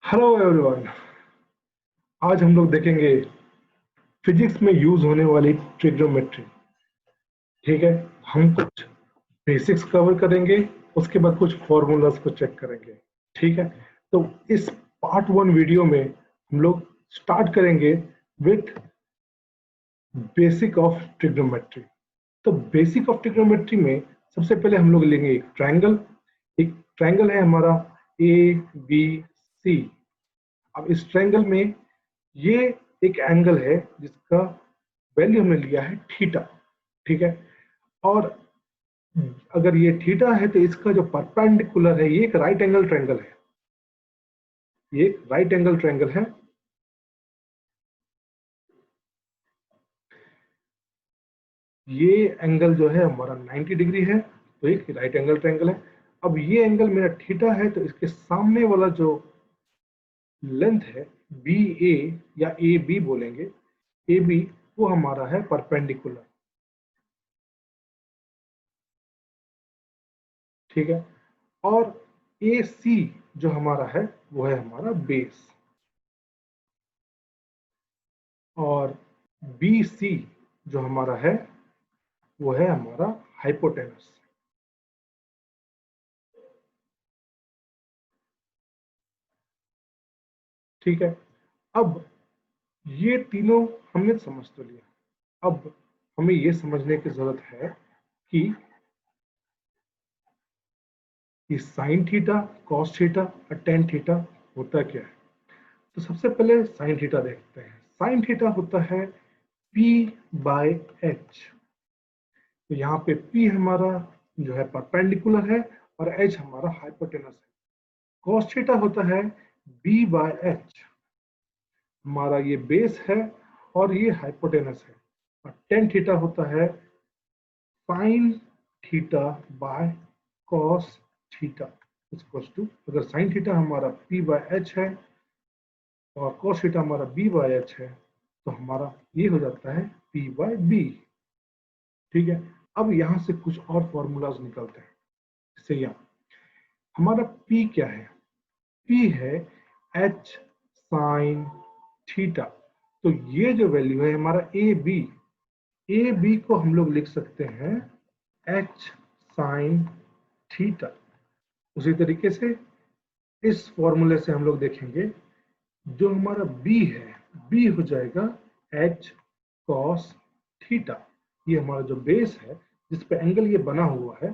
Hello everyone. आज हम लोग देखेंगे फिजिक्स में यूज होने वाली ट्रिग्नोमेट्री। ठीक है, हम कुछ बेसिक्स कवर करेंगे, उसके बाद कुछ फॉर्मूलाज को चेक करेंगे। ठीक है, तो इस पार्ट 1 वीडियो में हम लोग स्टार्ट करेंगे विथ बेसिक ऑफ ट्रिग्नोमेट्री। तो बेसिक ऑफ ट्रिग्नोमेट्री में सबसे पहले हम लोग लेंगे एक ट्रायंगल। एक ट्रायंगल है हमारा ए बी सी। अब इस ट्रायंगल में ये एक एंगल है जिसका वैल्यू हमने लिया है थीटा। ठीक है, और अगर ये थीटा है तो इसका जो परपेंडिकुलर है ये एक राइट एंगल ट्रायंगल है। ये एक राइट एंगल ट्रायंगल है। ये एंगल जो है हमारा 90 डिग्री है, तो एक राइट एंगल ट्रायंगल है। अब ये एंगल मेरा थीटा है, तो इसके सामने वाला जो लेंथ है बी ए या ए बी बोलेंगे, ए बी, वो हमारा है परपेंडिकुलर। ठीक है, और ए सी जो हमारा है वो है हमारा बेस, और बी सी जो हमारा है वो है हमारा हाइपोटेनस। ठीक है, अब ये तीनों हमने समझ तो लिया। अब हमें ये समझने की जरूरत है कि साइन थीटा, कॉस थीटा और टेन थीटा होता क्या है। तो सबसे पहले साइन थीटा देखते हैं। साइन थीटा होता है P बाय एच। तो यहाँ पे P हमारा जो है परपेंडिकुलर है और H हमारा हाइपोटेनस है। कॉस थीटा होता है B बाय एच, हमारा ये बेस है और ये हाइपोटेनस है। और टेन थीटा होता है sine theta by cos theta equal to, अगर साइन थीटा हमारा P बाय एच है और कॉस थीटा हमारा B बाय एच है, तो हमारा ये हो जाता है P बाय बी। ठीक है, अब यहां से कुछ और फॉर्मूलाज निकलते हैं। इससे यहाँ हमारा P क्या है? P है H साइन थीटा। तो ये जो वैल्यू है हमारा ए बी को हम लोग लिख सकते हैं H साइन थीटा। उसी तरीके से इस फॉर्मूले से हम लोग देखेंगे जो हमारा B है, B हो जाएगा H कॉस थीटा। ये हमारा जो बेस है जिस पे एंगल ये बना हुआ है,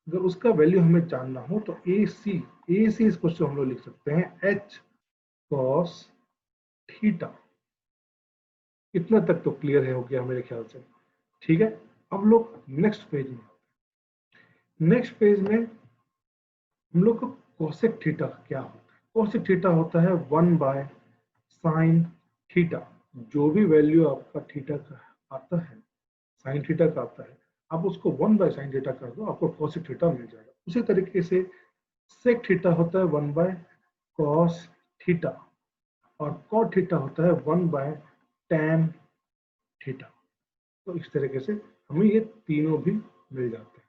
अगर उसका वैल्यू हमें जानना हो तो ए सी इसको हम लोग लिख सकते हैं H कॉस थीटा। इतना तक तो क्लियर है, हो गया मेरे ख्याल से। ठीक है, अब लोग नेक्स्ट पेज में, नेक्स्ट पेज में हम लोग को कोसेक थीटा क्या होता है। कोसेक थीटा होता है 1 बाय साइन थीटा। जो भी वैल्यू आपका थीटा का आता है, साइन थीटा का आता है, आप उसको 1 बाय साइन थीटा कर दो, आपको कोसेक थीटा मिल जाएगा। उसी तरीके से सेक थीटा होता है 1 बाय कॉस थीटा, और कॉट थीटा होता है 1 बाय टैन थीटा। तो इस तरीके से हमें ये तीनों भी मिल जाते हैं।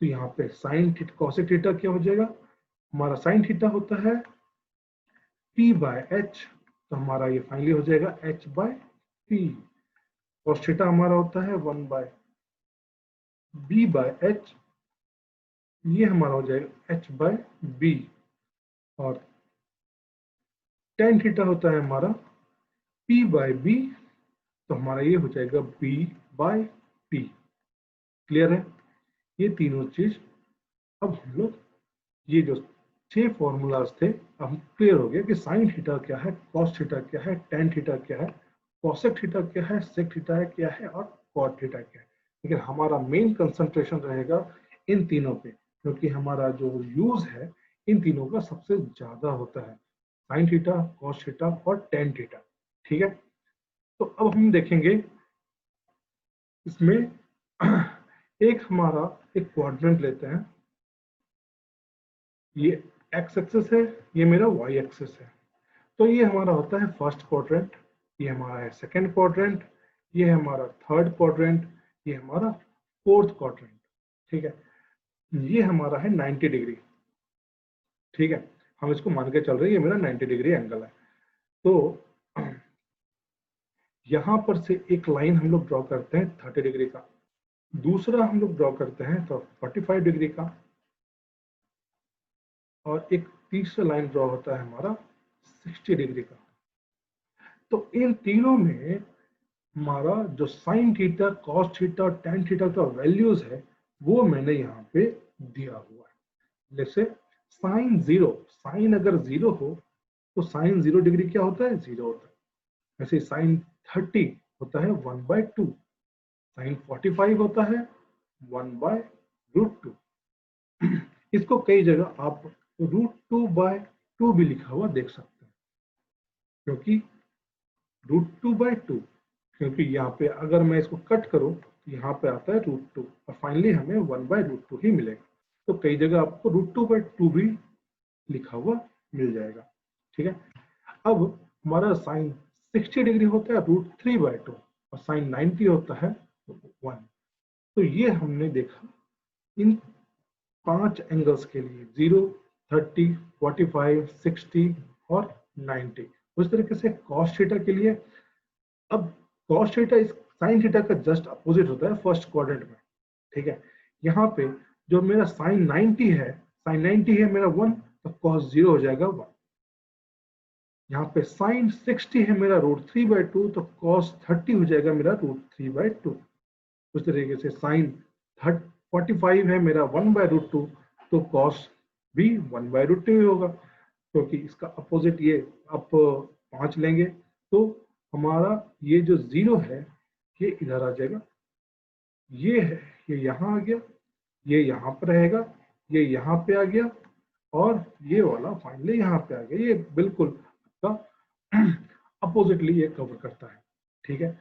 तो यहाँ पे साइन थीटा कॉसेक थीटा क्या हो जाएगा, हमारा साइन थीटा होता है P बाय एच, तो हमारा ये फाइनली हो जाएगा H by P। Cos theta हमारा होता है 1 बाय B बाय एच, ये हमारा हो जाएगा H बाय B। और टेन थीटा होता है हमारा P बाय B, तो हमारा ये हो जाएगा B बाय P। क्लियर है ये तीनों चीज। अब हम लोग ये जो 6 फॉर्मूलाज थे, अब क्लियर हो गया कि साइन थीटा क्या है, कॉस थीटा क्या है, टेन थीटा क्या है, कॉसेक थीटा क्या है, सेक थीटा है क्या है, और कॉट थीटा क्या है। लेकिन हमारा मेन कंसंट्रेशन रहेगा इन तीनों पे, क्योंकि हमारा जो यूज है इन तीनों का सबसे ज्यादा होता है, साइन थीटा, कॉस थीटा और टेन थीटा। ठीक है, तो अब हम देखेंगे इसमें एक हमारा एक क्वाड्रेंट लेते हैं। ये एक्स एक्सिस है, ये मेरा वाई एक्सिस है। तो ये हमारा होता है फर्स्ट क्वाड्रेंट, ये हमारा है सेकंड क्वाड्रेंट, ये है हमारा थर्ड क्वाड्रेंट, ये हमारा फोर्थ क्वाड्रेंट। ठीक है, ये हमारा है 90 डिग्री। ठीक है, हम इसको मान के चल रहे हैं ये मेरा 90 डिग्री एंगल है। तो यहां पर से एक लाइन हम लोग ड्रॉ करते हैं 30 डिग्री का, दूसरा हम लोग ड्रॉ करते हैं तो 45 डिग्री का, और एक तीसरा लाइन ड्रॉ होता है हमारा 60 डिग्री का। तो इन तीनों में हमारा जो sine theta, cos theta, tan theta का वैल्यूज है वो मैंने यहाँ पे दिया हुआ है। जैसे साइन 0, साइन अगर 0 हो तो साइन 0 डिग्री क्या होता है, 0 होता है। ऐसे साइन 30 होता है 1/2, साइन 45 होता है 1/√2। इसको कई जगह आप √2/2 भी लिखा हुआ देख सकते हैं, क्योंकि √2/2, क्योंकि यहाँ पे अगर मैं इसको कट करूं तो यहाँ पे आता है √2 और फाइनली हमें 1/√2 ही मिलेगा। तो कई जगह आपको √2/2 भी लिखा हुआ मिल जाएगा। ठीक है, अब हमारा साइन 60 डिग्री होता है √3/2 और साइन 90 होता है 1। तो ये हमने देखा इन 5 एंगल्स के लिए 0, 30, 45, 60 और 90। उस तरीके से कॉस थीटा के लिए, अब कॉस थीटा इस साइन थीटा का जस्ट अपोजिट होता है फर्स्ट क्वाड्रेंट में। ठीक है, यहाँ पे जो मेरा साइन 90 है, साइन 90 है मेरा 1, तो कॉस 0 हो जाएगा 1। यहाँ पे साइन 60 है मेरा √3/2, तो कॉस 30 हो जाएगा मेरा √3/2। उस तरीके से साइन 45 है मेरा 1/√2, तो कॉस भी 1/√2 ही होगा, क्योंकि इसका अपोजिट ये आप 5 लेंगे तो हमारा ये जो 0 है ये इधर आ जाएगा, ये है ये यहाँ आ गया, ये यहाँ पर रहेगा, ये यहाँ पे आ गया, और ये वाला फाइनली यहाँ पे आ गया। ये बिल्कुल आपका अपोजिटली ये कवर करता है। ठीक है,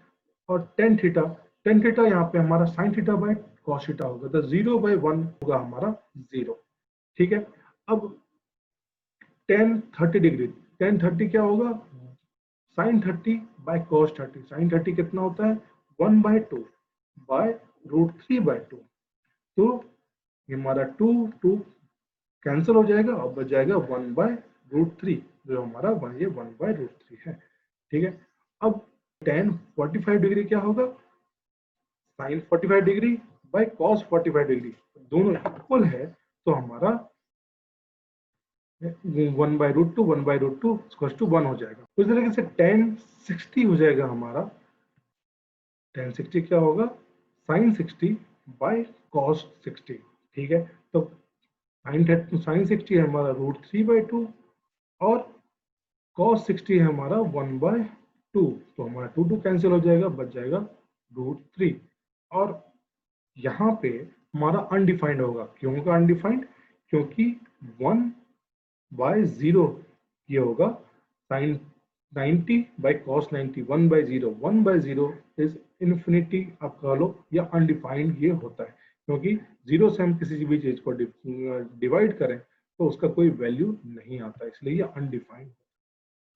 और टेन थीटा यहाँ पे हमारा sign theta by cos theta होगा, तो 0/1 होगा हमारा 0। ठीक है, अब टेन 30 डिग्री, टेन 30 क्या होगा, साइन 30 बाय कॉस 30। साइन 30 कितना होता है, 1/2 बाय √3/2। तो ये हमारा 2 कैंसिल हो जाएगा और बच जाएगा 1/√3, जो हमारा ये 1/√3 है। ठीक है, अब टेन 45 डिग्री क्या होगा, sine 45 degree by cos 45 degree, दोनों इक्वल है, तो हमारा 1/√2 1/√2 1 हो जाएगा। उस तरीके से टेन 60 हो जाएगा हमारा, टेन 60 क्या होगा, साइन 60 बाय कॉस 60। ठीक है, तो साइन 60 है हमारा √3/2 और कॉस 60 है हमारा 1/2, तो हमारा 2 कैंसिल हो जाएगा, बच जाएगा √3। और यहाँ पे हमारा अनडिफाइंड होगा, क्यों होगा अनडिफाइंड, क्योंकि 1/0 ये होगा, sine 90 by cos 90, 1/0, 1/0 is infinity आप कह लो, या अनडिफाइंड ये होता है, क्योंकि 0 से हम किसी भी चीज को डिवाइड करें तो उसका कोई वैल्यू नहीं आता, इसलिए ये अनडिफाइंड।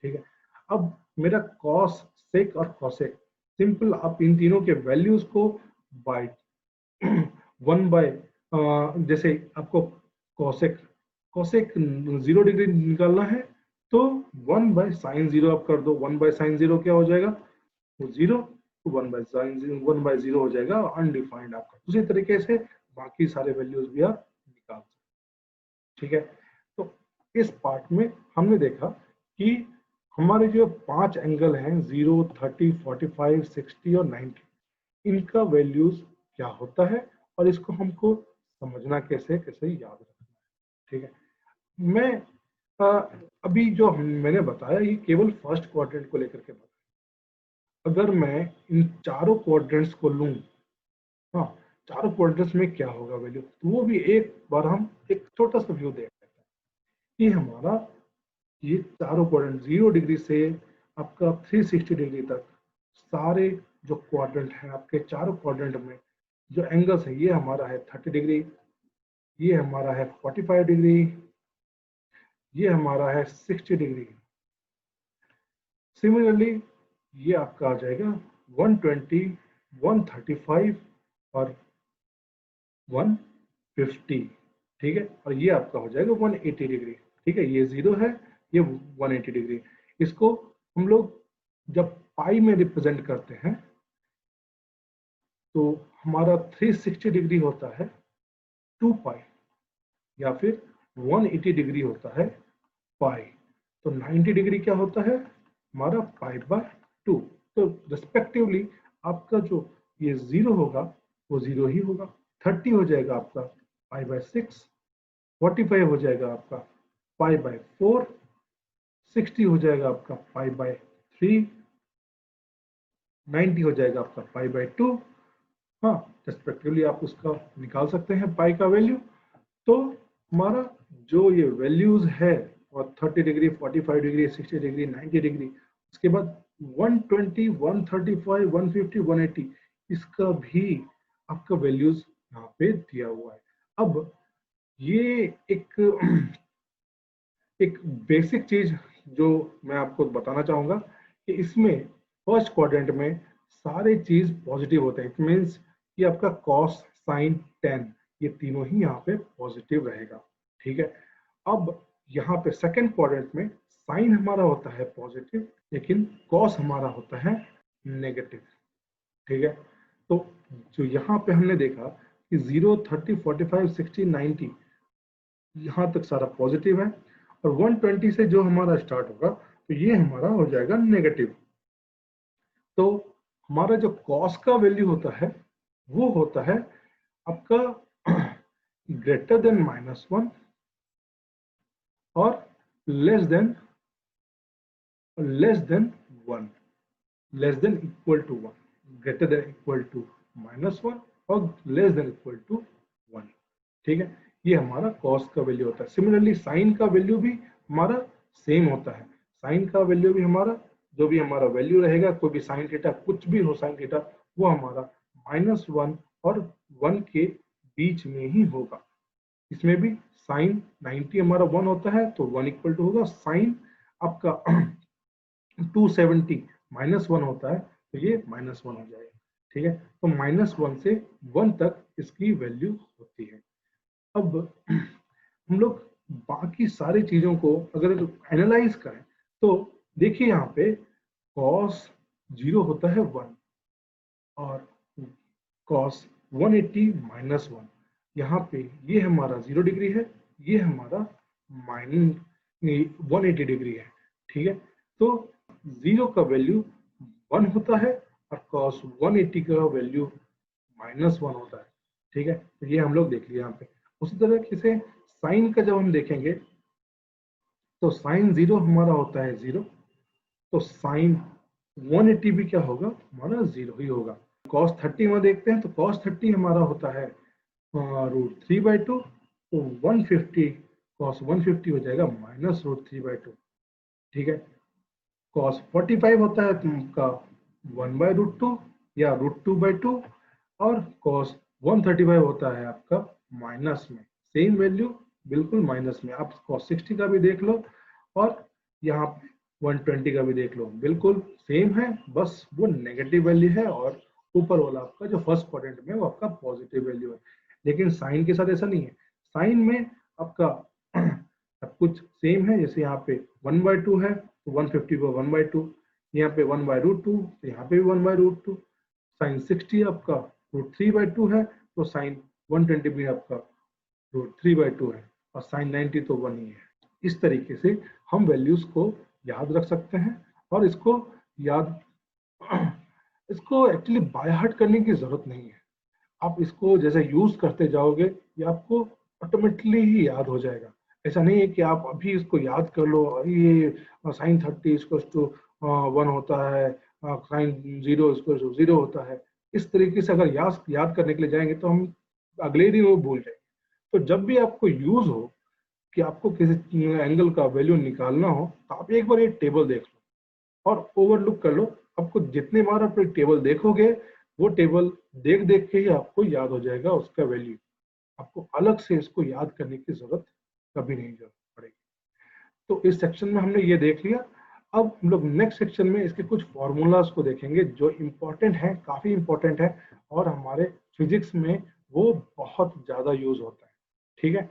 ठीक है, अब मेरा कॉस सेक और कॉसेक, सिंपल आप इन तीनों के वैल्यूज को बाय 1 बाय, जैसे आपको कॉसेक कॉसेक 0 डिग्री निकालना है तो 1/sin0 आप कर दो, 1/sin0 क्या हो जाएगा, तो 0, तो 1/0 हो जाएगा अनडिफाइंड आपका। उसी तरीके से बाकी सारे वैल्यूज भी आप निकाल सकते। ठीक है, तो इस पार्ट में हमने देखा कि हमारे जो 5 एंगल हैं 0, 30, 45, 60 और 90, इनका वैल्यूज क्या होता है और इसको हमको समझना कैसे कैसे याद रखना है। ठीक है, मैं अभी जो मैंने बताया ये केवल फर्स्ट क्वाड्रेंट को लेकर के बताया। अगर मैं इन चारों क्वाड्रेंट्स को लूं, हाँ, चारों क्वाड्रेंट्स में क्या होगा वैल्यू, तो वो भी एक बार हम एक छोटा सा व्यू देख लेते हैं कि हमारा ये चारों क्वाड्रेंट 0 डिग्री से आपका 360 डिग्री तक सारे जो क्वाड्रेंट है आपके चारों क्वाड्रेंट में जो एंगल्स है, ये हमारा है 30 डिग्री, ये हमारा है 45 डिग्री, ये हमारा है 60 डिग्री। सिमिलरली ये आपका आ जाएगा 120, 135 और 150। ठीक है, और ये आपका हो जाएगा 180 डिग्री। ठीक है, ये 0 है, ये 180 डिग्री। इसको हम लोग जब पाई में रिप्रेजेंट करते हैं तो हमारा 360 डिग्री होता है 2 पाई, या फिर 180 डिग्री होता है पाई। तो 90 डिग्री क्या होता है हमारा पाई बाय 2। तो रिस्पेक्टिवली आपका जो ये 0 होगा वो 0 ही होगा। 30 हो जाएगा आपका पाई बाय 6, 45 हो जाएगा आपका पाई बाय 4, 60 हो जाएगा आपका पाई बाय 3, 90 हो जाएगा आपका पाई बाय 2। हाँ, रेस्पेक्टिवली आप उसका निकाल सकते हैं पाई का वैल्यू। तो हमारा जो ये वैल्यूज है और 30 डिग्री, 45 डिग्री, 60 डिग्री, 90 डिग्री, उसके बाद 120, 135, 150, 180, इसका भी आपका वैल्यूज यहाँ पे दिया हुआ है। अब ये एक बेसिक चीज जो मैं आपको बताना चाहूंगा कि इसमें फर्स्ट क्वाड्रेंट में सारे चीज पॉजिटिव होते हैं। इट मीन्स कि आपका कॉस, साइन, टेन, ये तीनों ही यहाँ पे पॉजिटिव रहेगा। ठीक है, अब यहाँ पे सेकंड क्वाड्रेंट में साइन हमारा होता है पॉजिटिव, लेकिन कॉस हमारा होता है नेगेटिव। ठीक है, तो जो यहाँ पे हमने देखा कि 0, 30, 45, 60, 90 यहाँ तक सारा पॉजिटिव है, और 120 से जो हमारा स्टार्ट होगा तो ये हमारा हो जाएगा नेगेटिव। तो हमारा जो कॉस का वैल्यू होता है वो होता है आपका ग्रेटर देन -1 और less than 1, less than equal to 1, greater than equal to -1 और लेस देन इक्वल टू 1। ठीक है, ये हमारा कॉस का वैल्यू होता है। सिमिलरली साइन का वैल्यू भी हमारा सेम होता है। साइन का वैल्यू भी हमारा, जो भी हमारा वैल्यू रहेगा, कोई भी साइन थीटा, कुछ भी हो साइन थीटा, वो हमारा -1 और 1 के बीच में ही होगा। इसमें भी साइन 90 हमारा 1 होता है तो 1 इक्वल टू होगा, साइन आपका 270 -1 होता है तो ये -1 हो जाएगा। ठीक है, तो -1 से 1 तक इसकी वैल्यू होती है। अब हम लोग बाकी सारी चीजों को अगर एनालाइज करें तो देखिए यहाँ पे cos 0 होता है 1 और cos 180 -1, यहाँ पे ये हमारा 0 डिग्री है, ये हमारा -180 डिग्री है। ठीक है, तो 0 का वैल्यू 1 होता है और cos 180 का वैल्यू -1 होता है। ठीक है, तो ये हम लोग देख लिया यहाँ पे। उसी तरह से साइन का जब हम देखेंगे तो साइन 0 हमारा होता है 0, तो साइन 180 भी क्या होगा हमारा 0 ही होगा। cos 30 में देखते हैं तो cos 30 हमारा होता है √3/2, तो 150 cos 150 हो जाएगा -√3/2। ठीक है, cos 45 होता है तुमका 1/√2 या √2/2, और cos 135 होता है आपका माइनस में, सेम वैल्यू बिल्कुल माइनस में। आप cos 60 का भी देख लो और यहाँ पे 120 का भी देख लो, बिल्कुल सेम है, बस वो नेगेटिव वैल्यू है और ऊपर वाला आपका जो फर्स्ट क्वाड्रेंट में वो आपका पॉजिटिव वैल्यू है। लेकिन साइन के साथ ऐसा नहीं है, साइन में आपका सब कुछ सेम है। जैसे यहाँ पे 1/2 है तो 150 को 1/2, यहाँ पे 1/√2 तो यहाँ पे भी 1/√2। साइन 60 आपका √3/2 है तो साइन 120 भी आपका √3/2 है, और साइन 90 तो 1 ही है। इस तरीके से हम वैल्यूज को याद रख सकते हैं, और इसको याद इसको एक्चुअली बाय हार्ट करने की जरूरत नहीं है। आप इसको जैसे यूज करते जाओगे ये आपको ऑटोमेटिकली ही याद हो जाएगा। ऐसा नहीं है कि आप अभी इसको याद कर लो, ये साइन 30 टू 1 होता है, साइन 0 0 होता है। इस तरीके से अगर याद करने के लिए जाएंगे तो हम अगले दिन वो भूल जाएंगे। तो जब भी आपको यूज हो कि आपको किसी एंगल का वैल्यू निकालना हो तो आप एक बार ये टेबल देख लो और ओवरलुक कर लो। आपको जितने बार आप टेबल देखोगे वो टेबल देख देख के ही आपको याद हो जाएगा उसका वैल्यू। आपको अलग से इसको याद करने की जरूरत कभी नहीं पड़ेगी। तो इस सेक्शन में हमने ये देख लिया। अब हम लोग नेक्स्ट सेक्शन में इसके कुछ फॉर्मूलाज को देखेंगे जो इम्पोर्टेंट है, काफी इम्पोर्टेंट है, और हमारे फिजिक्स में वो बहुत ज्यादा यूज होता है। ठीक है,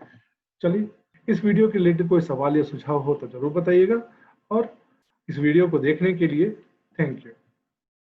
चलिए इस वीडियो के रिलेटेड कोई सवाल या सुझाव हो तो जरूर बताइएगा, और इस वीडियो को देखने के लिए थैंक यू।